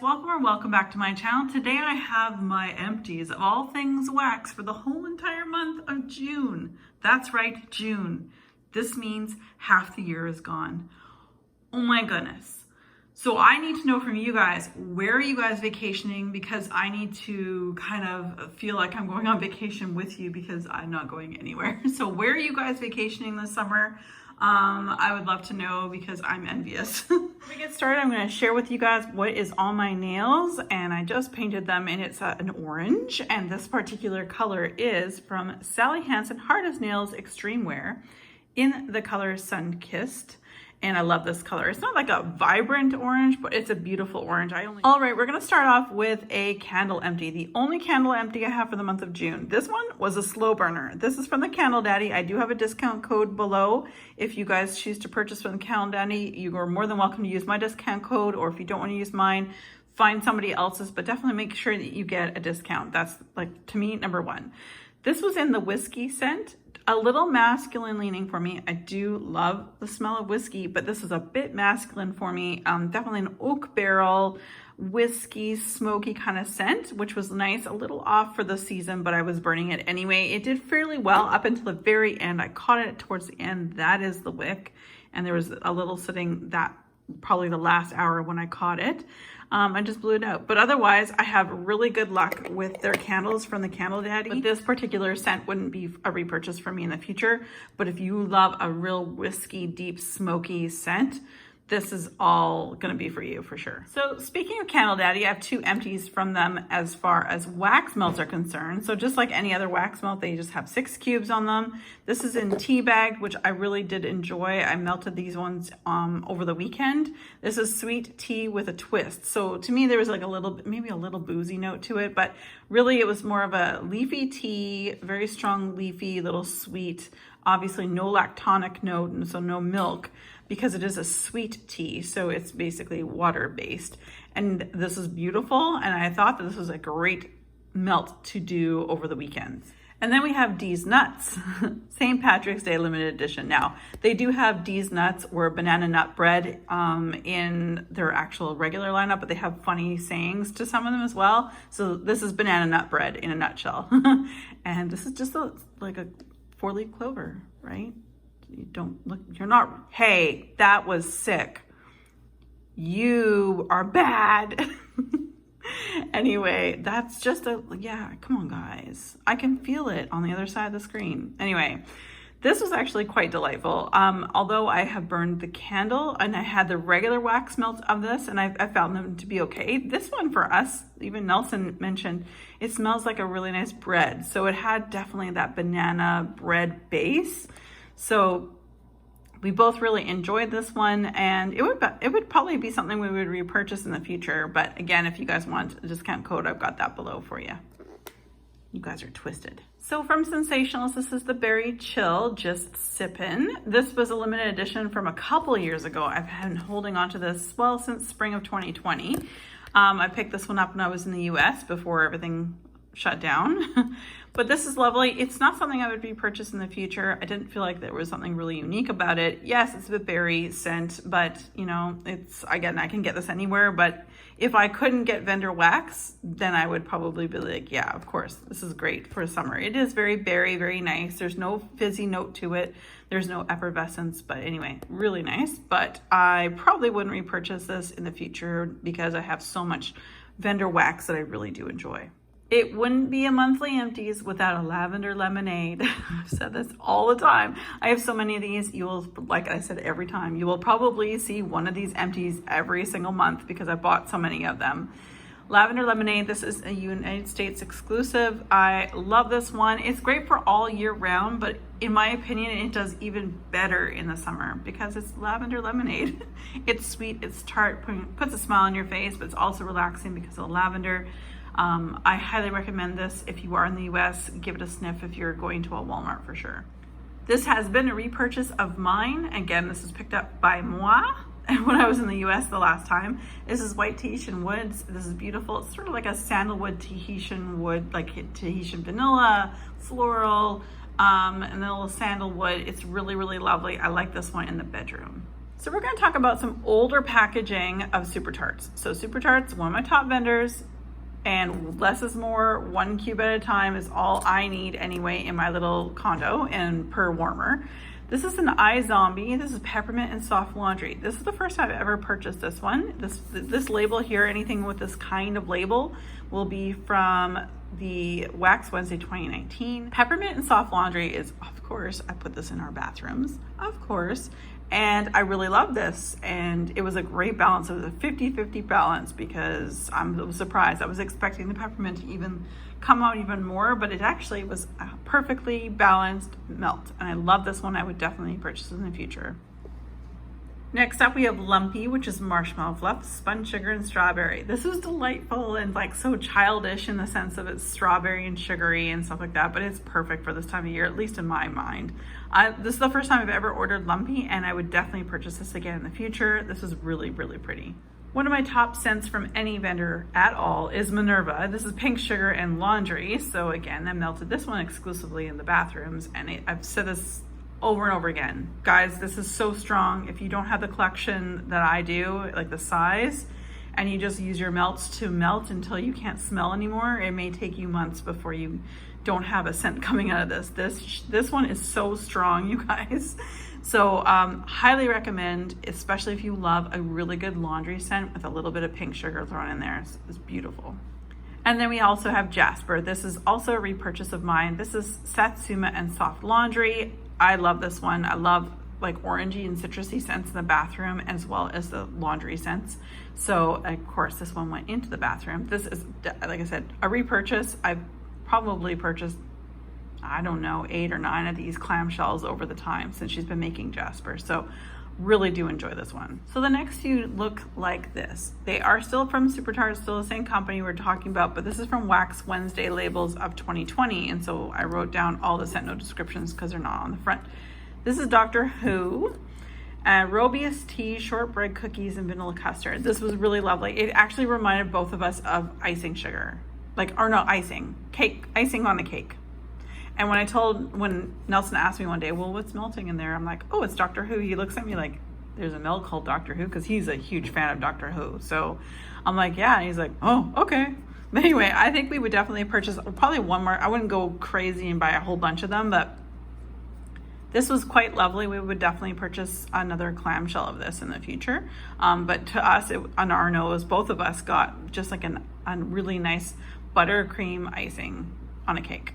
welcome or welcome back to my channel. Today I have my empties of all things wax for the whole entire month of June. That's right, June. This means half the year is gone. Oh my goodness. So I need to know from you guys, where are you guys vacationing? Because I need to kind of feel like I'm going on vacation with you because I'm not going anywhere. So where are you guys vacationing this summer? I would love to know because I'm envious. Before we get started, I'm going to share with you guys what is on my nails, and I just painted them, and it's an orange, and this particular color is from Sally Hansen Hard as Nails Extreme Wear in the color Sun Kissed. And I love this color. It's not like a vibrant orange, but it's a beautiful orange. All right, we're gonna start off with a candle empty. The only candle empty I have for the month of June. This one was a slow burner. This is from the Candle Daddy. I do have a discount code below. If you guys choose to purchase from the Candle Daddy, you are more than welcome to use my discount code, or if you don't want to use mine, find somebody else's, but definitely make sure that you get a discount. That's, like, to me, number one. This was in the whiskey scent. A little masculine leaning for me. I do love the smell of whiskey, but this is a bit masculine for me. Definitely an oak barrel, whiskey, smoky kind of scent, which was nice. A little off for the season, but I was burning it anyway. It did fairly well up until the very end. I caught it towards the end. That is the wick. And there was a little sitting that probably the last hour when I caught it. I just blew it out. But otherwise, I have really good luck with their candles from the Candle Daddy. But this particular scent wouldn't be a repurchase for me in the future. But if you love a real whiskey, deep, smoky scent, this is all gonna be for you for sure. So speaking of Candle Daddy, I have two empties from them as far as wax melts are concerned. So just like any other wax melt, they just have 6 cubes on them. This is in tea bag, which I really did enjoy. I melted these ones over the weekend. This is sweet tea with a twist. So to me, there was like a little, maybe a little boozy note to it, but really it was more of a leafy tea, very strong leafy, little sweet, obviously no lactonic note, and so no milk, because it is a sweet tea, so it's basically water-based. And this is beautiful, and I thought that this was a great melt to do over the weekends. And then we have Dee's Nuts, St. Patrick's Day limited edition. Now, they do have Dee's Nuts or banana nut bread in their actual regular lineup, but they have funny sayings to some of them as well. So this is banana nut bread in a nutshell. And this is just like a 4-leaf clover, right? You don't look, you're not, hey, that was sick. You are bad. Anyway, that's just yeah, come on guys. I can feel it on the other side of the screen. Anyway, this was actually quite delightful. Although I have burned the candle and I had the regular wax melt of this, and I found them to be okay. This one for us, even Nelson mentioned, it smells like a really nice bread. So it had definitely that banana bread base. So we both really enjoyed this one, and it would probably be something we would repurchase in the future. But again, if you guys want a discount code, I've got that below for you. You guys are twisted. So from Sensationals, this is the Berry Chill Just Sippin'. This was a limited edition from a couple of years ago. I've been holding on to this, well, since spring of 2020. I picked this one up when I was in the US before everything shut down. But this is lovely. It's not something I would repurchase in the future. I didn't feel like there was something really unique about it. Yes, it's a berry scent, but you know, it's, again, I can get this anywhere, but if I couldn't get vendor wax, then I would probably be like, yeah, of course, this is great for summer. It is very berry, very nice. There's no fizzy note to it. There's no effervescence, but anyway, really nice. But I probably wouldn't repurchase this in the future because I have so much vendor wax that I really do enjoy. It wouldn't be a monthly empties without a Lavender Lemonade. I've said this all the time. I have so many of these. You will, like I said every time, you will probably see one of these empties every single month because I bought so many of them. Lavender Lemonade, this is a United States exclusive. I love this one. It's great for all year round, but in my opinion, it does even better in the summer because it's lavender lemonade. It's sweet, it's tart, puts a smile on your face, but it's also relaxing because of the lavender. I highly recommend this if you are in the US. Give it a sniff if you're going to a Walmart for sure. This has been a repurchase of mine. Again, this was picked up by moi when I was in the US the last time. This is White Tahitian Woods. This is beautiful. It's sort of like a sandalwood Tahitian wood, like Tahitian vanilla, floral, and then a little sandalwood. It's really, really lovely. I like this one in the bedroom. So we're going to talk about some older packaging of Super Tarts. So Super Tarts, one of my top vendors, and less is more, 1 cube at a time is all I need anyway in my little condo and per warmer. This is an iZombie. This is peppermint and soft laundry. This is the first time I've ever purchased this one. This label here, anything with this kind of label, will be from the Wax Wednesday 2019. Peppermint and soft laundry is, of course, I put this in our bathrooms, of course. And I really love this, and it was a great balance. It was a 50-50 balance because I was surprised. I was expecting the peppermint to even come out even more, but it actually was a perfectly balanced melt. And I love this one. I would definitely purchase in the future. Next up, we have Lumpy, which is marshmallow fluff, spun sugar, and strawberry. This is delightful and like so childish in the sense of it's strawberry and sugary and stuff like that, but it's perfect for this time of year, at least in my mind. This is the first time I've ever ordered Lumpy, and I would definitely purchase this again in the future. This is really, really pretty. One of my top scents from any vendor at all is Minerva. This is pink sugar and laundry. So again, I melted this one exclusively in the bathrooms, and I've said this over and over again. Guys, this is so strong. If you don't have the collection that I do, like the size, and you just use your melts to melt until you can't smell anymore, it may take you months before you don't have a scent coming out of this. This one is so strong, you guys. So highly recommend, especially if you love a really good laundry scent with a little bit of pink sugar thrown in there. It's beautiful. And then we also have Jasper. This is also a repurchase of mine. This is Satsuma and soft laundry. I love this one. I love like orangey and citrusy scents in the bathroom as well as the laundry scents. So of course this one went into the bathroom. This is, like I said, a repurchase. I've probably purchased, I don't know, 8 or 9 of these clamshells over the time since she's been making Jasper. So really do enjoy this one. So the next few look like this. They are still from Super Tarts, still the same company we're talking about, but this is from Wax Wednesday labels of 2020. And so I wrote down all the scent note descriptions because they're not on the front. This is Doctor Who, Robius tea, shortbread cookies, and vanilla custard. This was really lovely. It actually reminded both of us of icing sugar, icing on the cake. And when Nelson asked me one day, well, what's melting in there? I'm like, oh, it's Doctor Who. He looks at me like, there's a milk called Doctor Who, because he's a huge fan of Doctor Who. So I'm like, yeah. And he's like, oh, okay. But anyway, I think we would definitely purchase probably one more. I wouldn't go crazy and buy a whole bunch of them, but this was quite lovely. We would definitely purchase another clamshell of this in the future. But to us, on our nose, both of us got just like a really nice buttercream icing on a cake.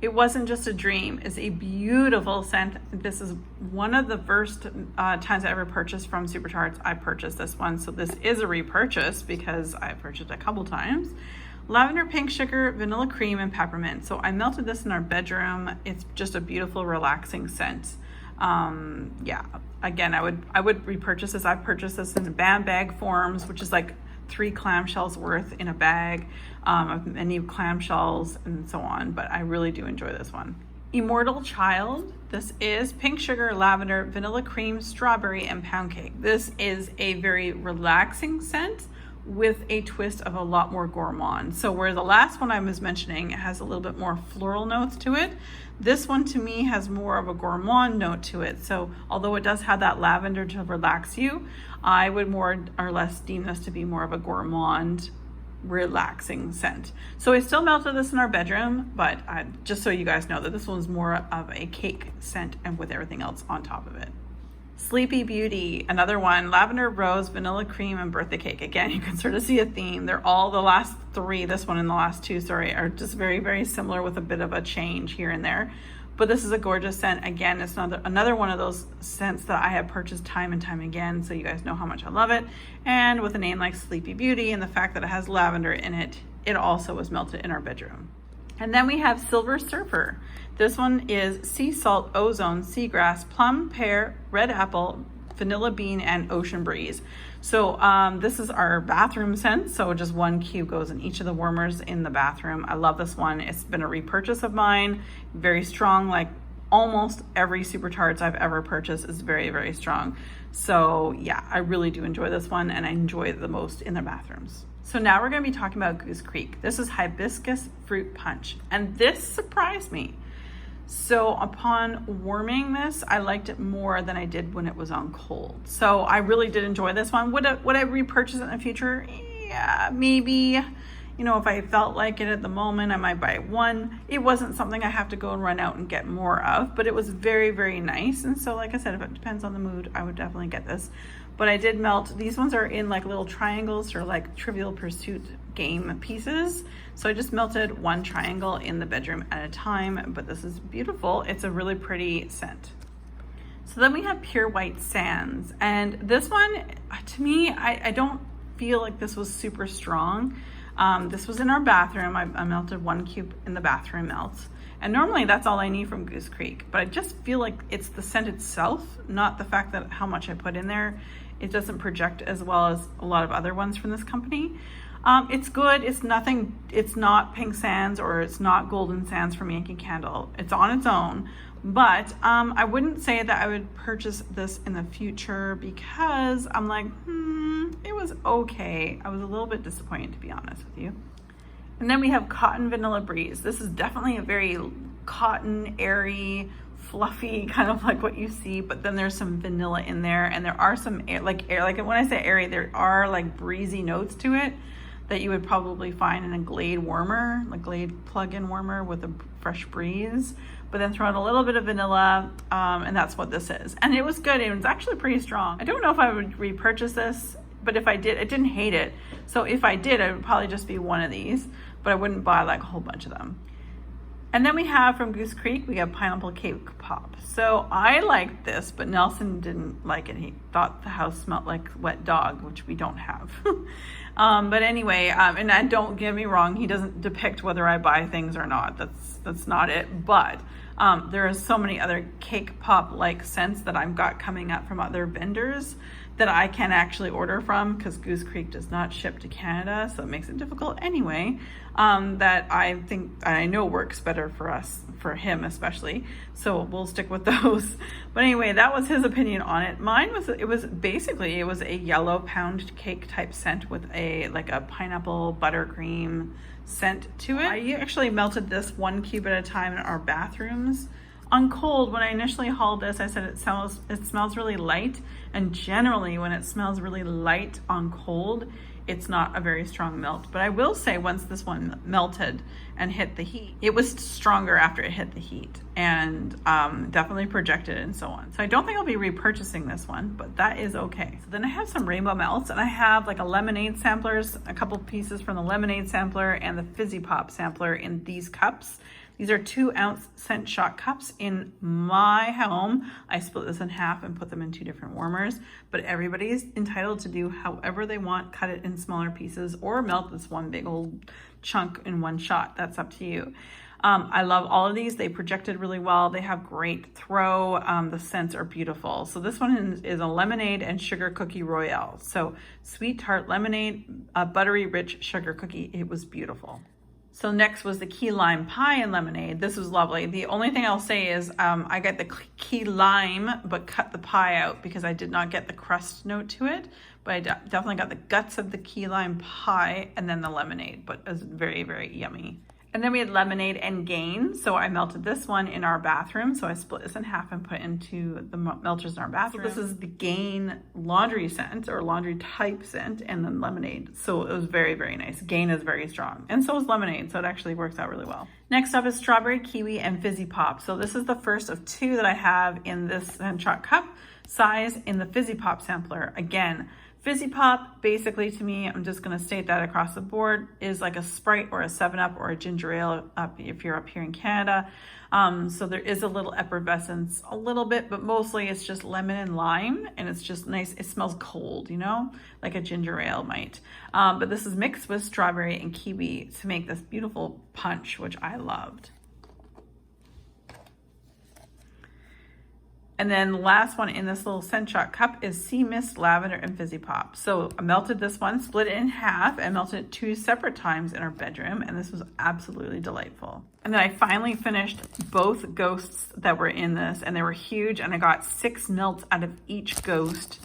It wasn't just a dream. It's a beautiful scent. This is one of the first times I ever purchased from Super Tarts. I purchased this one. So this is a repurchase because I purchased a couple times. Lavender, pink sugar, vanilla cream, and peppermint. So I melted this in our bedroom. It's just a beautiful, relaxing scent. Yeah, again, I would repurchase this. I've purchased this in bag forms, which is like 3 clamshells worth in a bag, many clamshells and so on, but I really do enjoy this one. Immortal Child. This is pink sugar, lavender, vanilla cream, strawberry, and pound cake. This is a very relaxing scent with a twist of a lot more gourmand. So where the last one I was mentioning has a little bit more floral notes to it, this one to me has more of a gourmand note to it. So although it does have that lavender to relax you, I would more or less deem this to be more of a gourmand, relaxing scent. So I still melted this in our bedroom, but just so you guys know that this one's more of a cake scent and with everything else on top of it. Sleepy Beauty, another one, lavender, rose, vanilla cream, and birthday cake. Again, you can sort of see a theme. They're all, the last 3, this one and the last 2, sorry, are just very, very similar with a bit of a change here and there. But this is a gorgeous scent. Again, it's another one of those scents that I have purchased time and time again, so you guys know how much I love it. And with a name like Sleepy Beauty and the fact that it has lavender in it, it also was melted in our bedroom. And then we have Silver Surfer. This one is sea salt, ozone, seagrass, plum, pear, red apple, vanilla bean, and ocean breeze. So this is our bathroom scent. So just 1 cube goes in each of the warmers in the bathroom. I love this one. It's been a repurchase of mine. Very strong, like almost every Super Tarts I've ever purchased is very, very strong. So yeah, I really do enjoy this one, and I enjoy it the most in the bathrooms. So now we're going to be talking about Goose Creek. This is hibiscus fruit punch, and this surprised me. So upon warming this, I liked it more than I did when it was on cold. So I really did enjoy this one. Would I repurchase it in the future? Yeah, maybe. You know, if I felt like it at the moment, I might buy one. It wasn't something I have to go and run out and get more of, but it was very, very nice. And so, like I said, if it depends on the mood, I would definitely get this. But I did melt, these ones are in like little triangles or like Trivial Pursuit game pieces. So I just melted one triangle in the bedroom at a time, but this is beautiful. It's a really pretty scent. So then we have Pure White Sands. And this one, to me, I don't feel like this was super strong. This was in our bathroom. I melted 1 cube in the bathroom melt. And normally that's all I need from Goose Creek, but I just feel like it's the scent itself, not the fact that how much I put in there. It doesn't project as well as a lot of other ones from this company. It's good. It's nothing. It's not Pink Sands or it's not Golden Sands from Yankee Candle. It's on its own, but I wouldn't say that I would purchase this in the future because I'm like, it was okay. I was a little bit disappointed, to be honest with you. And then we have Cotton Vanilla Breeze. This is definitely a very cotton, airy, fluffy, kind of like what you see, but then there's some vanilla in there, and there are some air, like when I say airy, there are like breezy notes to it that you would probably find in a Glade warmer, like Glade plug-in warmer with a fresh breeze, but then throw in a little bit of vanilla, and that's what this is. And it was good. It was actually pretty strong. I don't know if I would repurchase this, but if I did, I didn't hate it. So if I did, it would probably just be one of these, but I wouldn't buy like a whole bunch of them. And then we have from Goose Creek, we have Pineapple Cake Pop. So I liked this, but Nelson didn't like it. He thought the house smelled like wet dog, which we don't have. But anyway, and don't get me wrong, he doesn't depict whether I buy things or not. That's not it. But there are so many other cake pop-like scents that I've got coming up from other vendors that I can actually order from, because Goose Creek does not ship to Canada, so it makes it difficult anyway, that I know works better for us, for him especially, so we'll stick with those. But anyway, that was his opinion on it. Mine was, it was a yellow pound cake type scent with a pineapple buttercream scent to it. I actually melted this 1 cube at a time in our bathrooms. On cold, when I initially hauled this, I said it smells really light, and generally when it smells really light on cold, it's not a very strong melt. But I will say, once this one melted and hit the heat, it was stronger after it hit the heat, and definitely projected and so on. So I don't think I'll be repurchasing this one, but that is okay. So then I have some rainbow melts, and I have like a lemonade samplers, a couple pieces from the lemonade sampler and the fizzy pop sampler in these cups. These are 2-ounce scent shot cups. In my home, I split this in half and put them in 2 different warmers, but everybody's entitled to do however they want, cut it in smaller pieces or melt this one big old chunk in one shot. That's up to you. I love all of these. They projected really well. They have great throw. The scents are beautiful. So this one is a lemonade and sugar cookie royale. So sweet tart lemonade, buttery rich sugar cookie. It was beautiful. So next was the key lime pie and lemonade. This was lovely. The only thing I'll say is I got the key lime, but cut the pie out because I did not get the crust note to it. But I definitely got the guts of the key lime pie and then the lemonade, but it was very, very yummy. And then we had lemonade and Gain. So I melted this one in our bathroom. So I split this in half and put into the melters in our bathroom. So this is the Gain laundry scent or laundry type scent, and then lemonade. So it was very, very nice. Gain is very strong, and so is lemonade. So it actually works out really well. Next up is strawberry, kiwi, and fizzy pop. So this is the first of 2 that I have in this scent shot cup size in the fizzy pop sampler. Again, fizzy pop, basically to me, I'm just going to state that across the board, is like a Sprite or a 7-Up or a ginger ale if you're up here in Canada. So there is a little effervescence, a little bit, but mostly it's just lemon and lime, and it's just nice. It smells cold, you know, like a ginger ale might. But this is mixed with strawberry and kiwi to make this beautiful punch, which I loved. And then the last one in this little scent shot cup is Sea Mist, Lavender, and Fizzy Pop. So I melted this one, split it in half, and melted it 2 separate times in our bedroom, and this was absolutely delightful. And then I finally finished both ghosts that were in this, and they were huge, and I got 6 melts out of each ghost.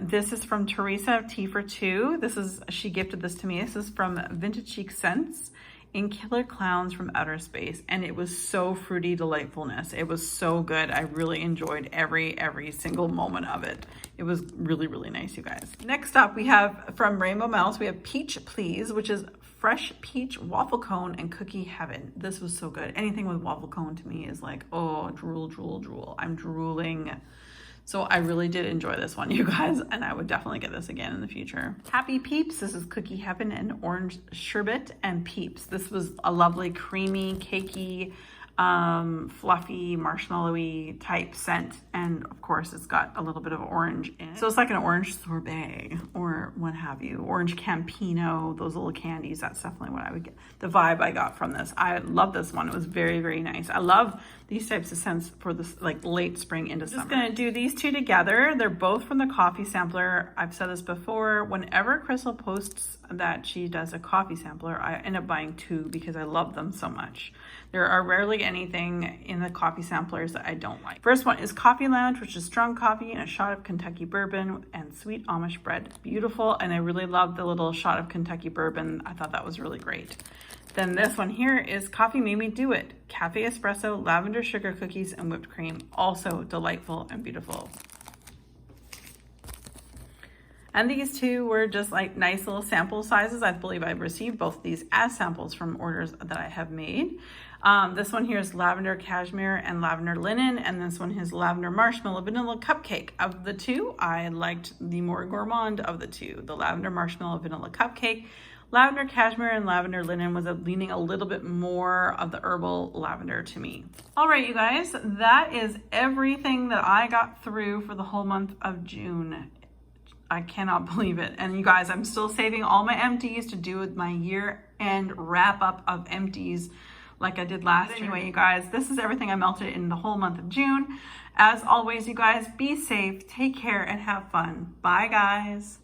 This is from Teresa, Tea for 2. She gifted this to me. This is from Vintage Chic Scents in Killer Clowns from Outer Space, and it was so fruity delightfulness. It was so good. I really enjoyed every single moment of it. It was really, really nice, you guys. Next up, we have from Rainbow Mouse, we have Peach Please, which is fresh peach waffle cone and cookie heaven. This was so good. Anything with waffle cone to me is like, oh, drool, drool, drool. I'm drooling. So I really did enjoy this one, you guys, and I would definitely get this again in the future. Happy Peeps, this is Cookie Heaven and Orange Sherbet and Peeps. This was a lovely, creamy, cakey, fluffy, marshmallowy type scent. And of course, it's got a little bit of orange in it. So it's like an orange sorbet or what have you. Orange Campino, those little candies. That's definitely what I would get. The vibe I got from this. I love this one. It was very, very nice. I love these types of scents for this like late spring into summer. Just gonna do these two together. They're both from the coffee sampler. I've said this before. Whenever Crystal posts that she does a coffee sampler, I end up buying two because I love them so much. There are rarely anything in the coffee samplers that I don't like. First one is Coffee Lounge, which is strong coffee and a shot of Kentucky bourbon and sweet Amish bread. Beautiful, and I really love the little shot of Kentucky bourbon. I thought that was really great. Then this one here is Coffee Made Me Do It. Cafe espresso, lavender sugar cookies, and whipped cream. Also delightful and beautiful. And these two were just like nice little sample sizes. I believe I've received both of these as samples from orders that I have made. This one here is lavender cashmere and lavender linen, and this one is lavender marshmallow vanilla cupcake. Of the two, I liked the more gourmand of the two, the lavender marshmallow vanilla cupcake. Lavender cashmere and lavender linen was leaning a little bit more of the herbal lavender to me. All right, you guys, that is everything that I got through for the whole month of June. I cannot believe it. And you guys, I'm still saving all my empties to do with my year-end wrap-up of empties like I did last year. Anyway, you guys, this is everything I melted in the whole month of June. As always, you guys, be safe, take care, and have fun. Bye, guys.